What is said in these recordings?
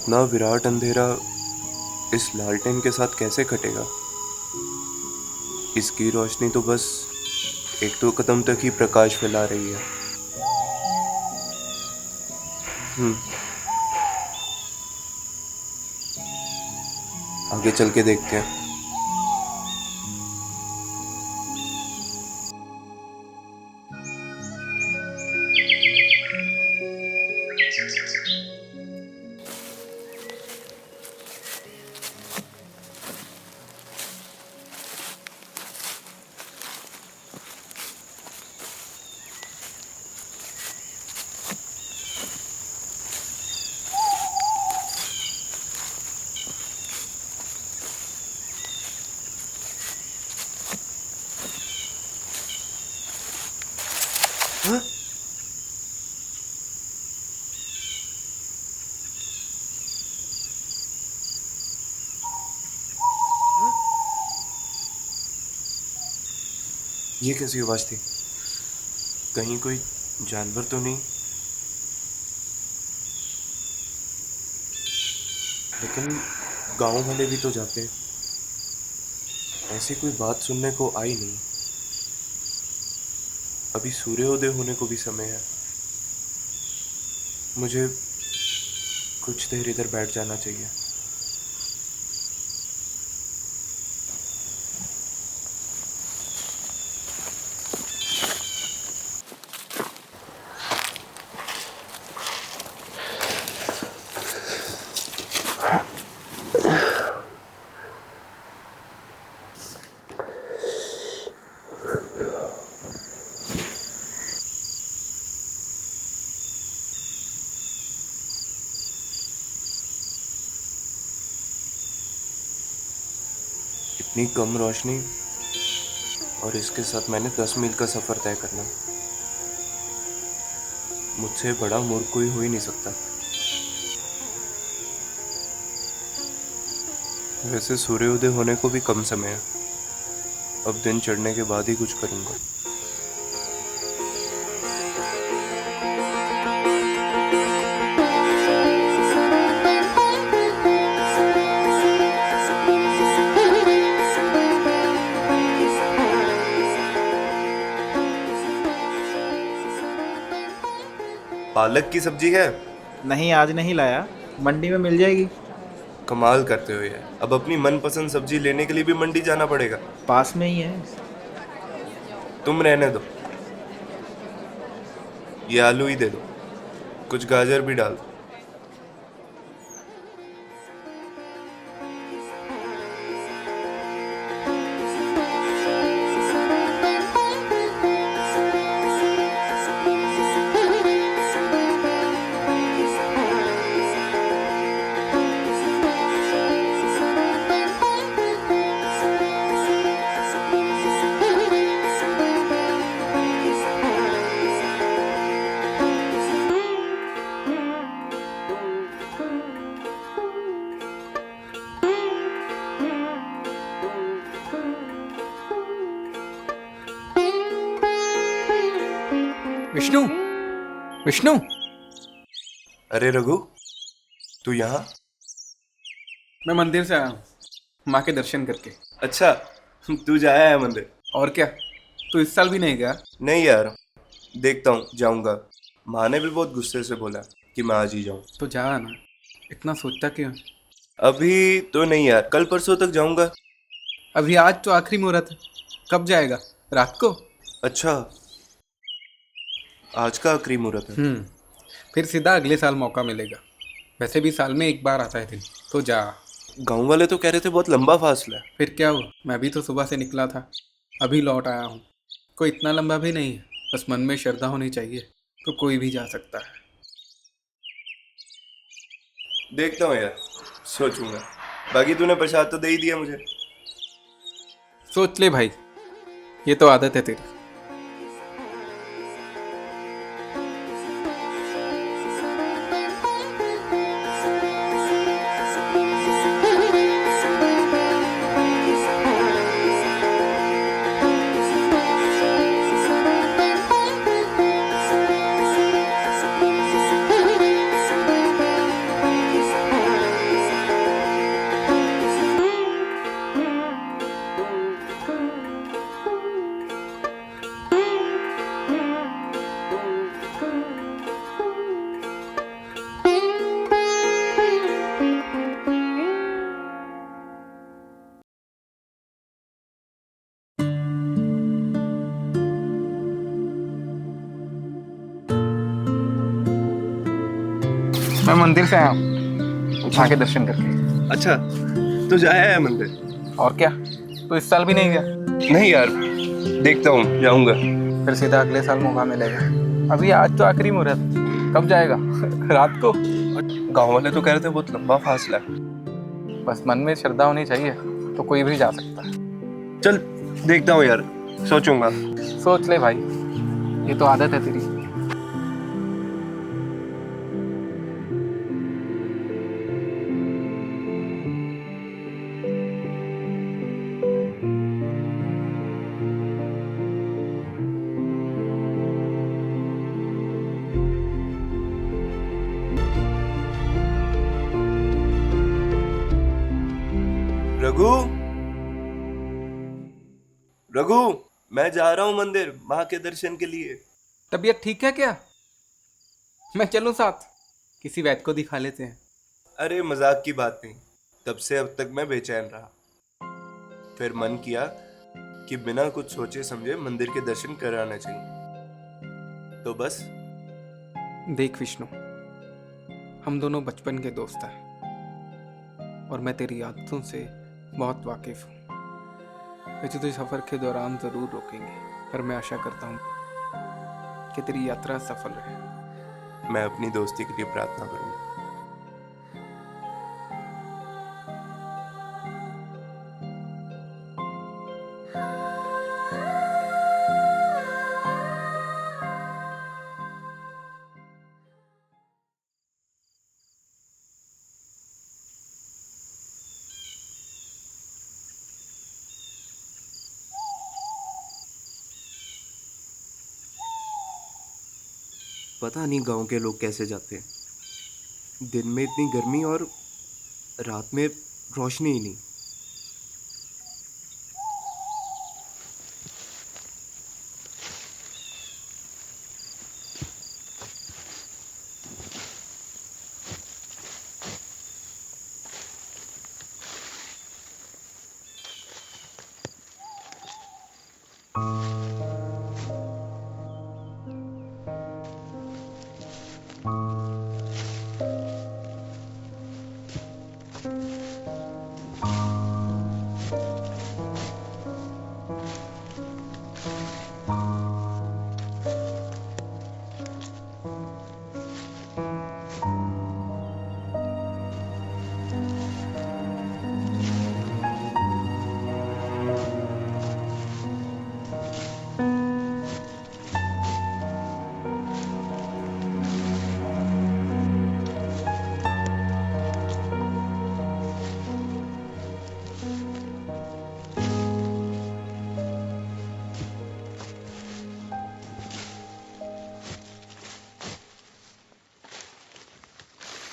इतना विराट अंधेरा इस लालटेन के साथ कैसे कटेगा? इसकी रोशनी तो बस एक दो कदम तक ही प्रकाश फैला रही है। हम्म, आगे चल के देखते हैं। हाँ? ये कैसी आवाज थी? कहीं कोई जानवर तो नहीं? लेकिन गांव वाले भी तो जाते हैं। ऐसी कोई बात सुनने को आई नहीं। अभी सूर्योदय होने को भी समय है। मुझे कुछ देर इधर बैठ जाना चाहिए। इतनी कम रोशनी और इसके साथ मैंने 10 मील का सफर तय करना। मुझसे बड़ा मूर्ख कोई हो ही नहीं सकता। वैसे सूर्योदय होने को भी कम समय है। अब दिन चढ़ने के बाद ही कुछ करूंगा। पालक की सब्जी है? नहीं, आज नहीं लाया। मंडी में मिल जाएगी। कमाल करते हो यार। अब अपनी मनपसंद सब्जी लेने के लिए भी मंडी जाना पड़ेगा? पास में ही है। तुम रहने दो, ये आलू ही दे दो, कुछ गाजर भी डाल दो। विष्णु, विष्णु। अरे रघु, तू यहाँ? मैं मंदिर से आया हूँ, माँ के दर्शन करके। अच्छा, तू जाया है मंदिर? और क्या, तू इस साल भी नहीं गया? नहीं यार, देखता हूँ, जाऊंगा। माँ ने भी बहुत गुस्से से बोला कि मैं आज ही जाऊँ। तो जा ना, इतना सोचता क्यों? अभी तो नहीं यार, कल परसों तक जाऊंगा। अभी आज तो आखिरी मुहूर्त है, कब जाएगा? रात को? अच्छा, आज का आखिरी मुहूर्त है? फिर सीधा अगले साल मौका मिलेगा। वैसे भी साल में एक बार आता है दिन, तो जा। गांव वाले तो कह रहे थे बहुत लंबा फासला है। फिर क्या हुआ, मैं भी तो सुबह से निकला था, अभी लौट आया हूँ। कोई इतना लंबा भी नहीं है, बस मन में श्रद्धा होनी चाहिए, तो कोई भी जा सकता है। देखता हूँ यार, सोचूंगा। बाकी तूने प्रसाद तो दे ही दिया मुझे। सोच ले भाई, ये तो आदत है तेरी। मैं मंदिर से आया हूँ, माँ के दर्शन करके। अच्छा, तो जाया है मंदिर? और क्या, तो इस साल भी नहीं गया? नहीं यार, देखता हूँ, जाऊंगा। फिर सीधा अगले साल मौका मिलेगा। अभी आज तो आखिरी मुहूर्त, कब जाएगा? रात को? गांव वाले तो कह रहे थे बहुत लंबा फासला है। बस मन में श्रद्धा होनी चाहिए, तो कोई भी जा सकता है। चल देखता हूँ यार, सोचूंगा। सोच ले भाई, ये तो आदत है तेरी। रघु, रघु, मैं जा रहा हूँ मंदिर माँ के दर्शन के लिए। तबीयत ठीक है क्या? मैं चलूं साथ? किसी वैद्य को दिखा लेते हैं। अरे मजाक की बात नहीं, तब से अब तक मैं बेचैन रहा। फिर मन किया कि बिना कुछ सोचे समझे मंदिर के दर्शन कराना चाहिए, तो बस। देख विष्णु, हम दोनों बचपन के दोस्त हैं और मैं तेरी आदतों से बहुत वाकिफ हूँ। वैसे तो इस सफर के दौरान जरूर रोकेंगे, पर मैं आशा करता हूँ कि तेरी यात्रा सफल रहे। मैं अपनी दोस्ती के लिए प्रार्थना करूंगा। पता नहीं गांव के लोग कैसे जाते हैं। दिन में इतनी गर्मी और रात में रोशनी ही नहीं।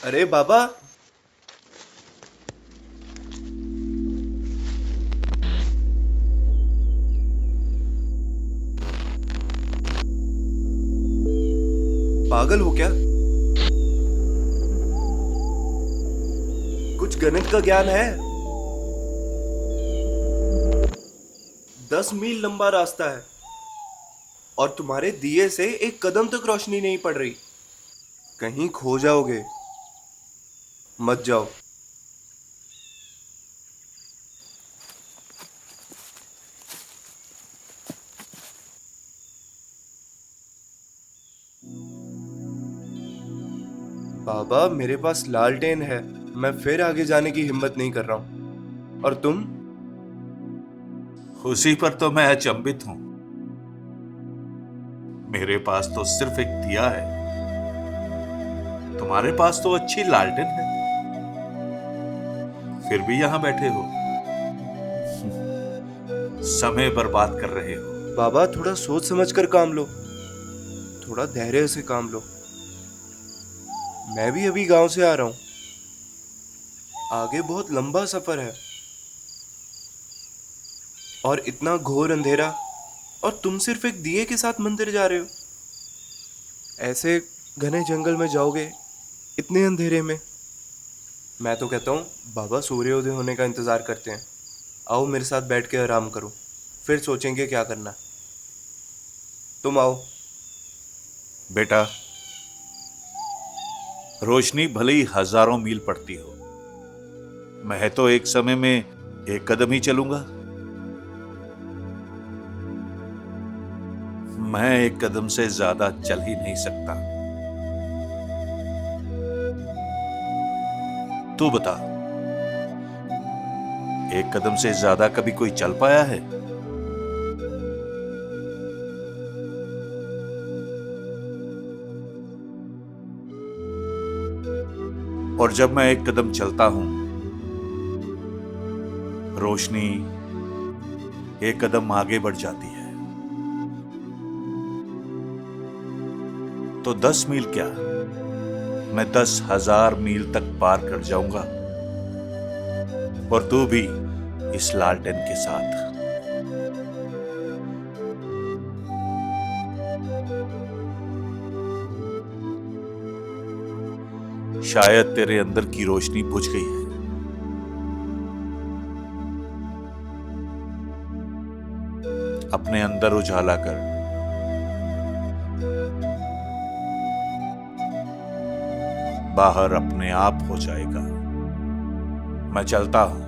अरे बाबा, पागल हो क्या? कुछ गणित का ज्ञान है? 10 मील लंबा रास्ता है और तुम्हारे दिए से एक कदम तक रोशनी नहीं पड़ रही। कहीं खो जाओगे, मत जाओ। बाबा, मेरे पास लालटेन है, मैं फिर आगे जाने की हिम्मत नहीं कर रहा हूं। और तुम? उसी पर तो मैं अचंभित हूं। मेरे पास तो सिर्फ एक दिया है, तुम्हारे पास तो अच्छी लालटेन है, फिर भी यहां बैठे हो, समय बर्बाद कर रहे हो। बाबा, थोड़ा सोच समझ कर काम लो, थोड़ा धैर्य से काम लो। मैं भी अभी गांव से आ रहा हूं, आगे बहुत लंबा सफर है और इतना घोर अंधेरा, और तुम सिर्फ एक दिए के साथ मंदिर जा रहे हो। ऐसे घने जंगल में जाओगे इतने अंधेरे में? मैं तो कहता हूँ बाबा सूर्योदय होने का इंतजार करते हैं। आओ मेरे साथ बैठ के आराम करो, फिर सोचेंगे क्या करना। तुम आओ। बेटा, रोशनी भले ही हजारों मील पड़ती हो, मैं तो एक समय में एक कदम ही चलूंगा। मैं एक कदम से ज्यादा चल ही नहीं सकता। तू बता, एक कदम से ज्यादा कभी कोई चल पाया है? और जब मैं एक कदम चलता हूं, रोशनी एक कदम आगे बढ़ जाती है। तो 10 मील क्या, मैं 10,000 मील तक पार कर जाऊंगा, और तू भी इस लालटेन के साथ। शायद तेरे अंदर की रोशनी बुझ गई है। अपने अंदर उजाला कर। बाहर अपने आप हो जाएगा। मैं चलता हूं।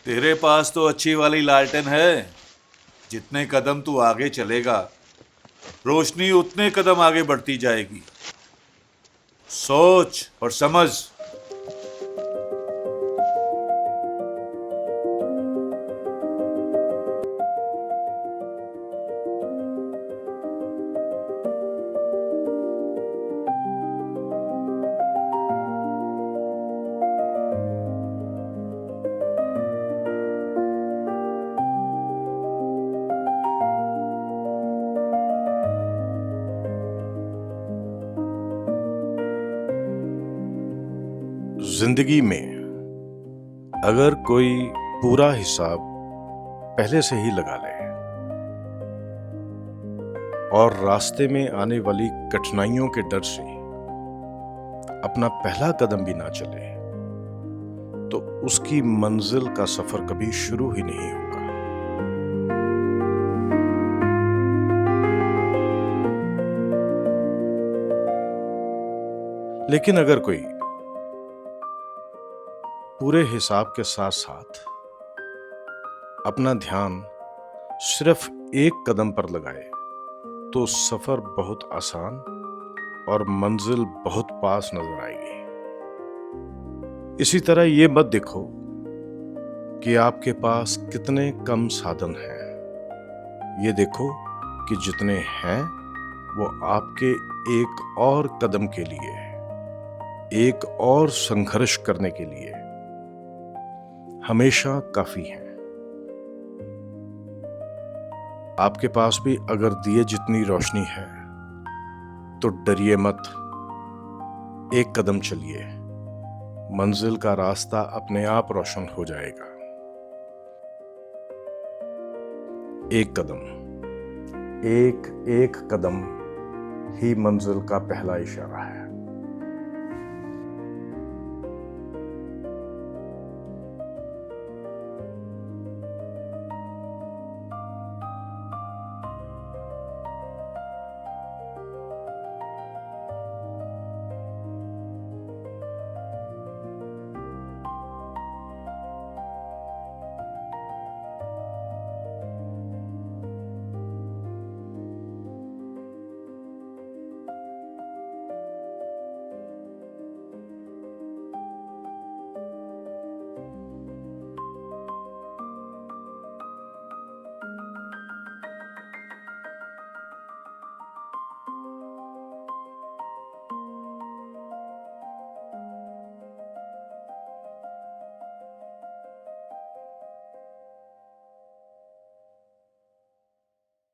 तेरे पास तो अच्छी वाली लालटेन है। जितने कदम तू आगे चलेगा, रोशनी उतने कदम आगे बढ़ती जाएगी। सोच और समझ। जिंदगी में अगर कोई पूरा हिसाब पहले से ही लगा ले और रास्ते में आने वाली कठिनाइयों के डर से अपना पहला कदम भी ना चले, तो उसकी मंजिल का सफर कभी शुरू ही नहीं होगा। लेकिन अगर कोई पूरे हिसाब के साथ साथ अपना ध्यान सिर्फ एक कदम पर लगाए, तो सफर बहुत आसान और मंजिल बहुत पास नजर आएगी। इसी तरह ये मत देखो कि आपके पास कितने कम साधन हैं। ये देखो कि जितने हैं वो आपके एक और कदम के लिए, एक और संघर्ष करने के लिए हमेशा काफी हैं। आपके पास भी अगर दिए जितनी रोशनी है, तो डरिए मत, एक कदम चलिए, मंजिल का रास्ता अपने आप रोशन हो जाएगा। एक कदम, एक एक कदम ही मंजिल का पहला इशारा है।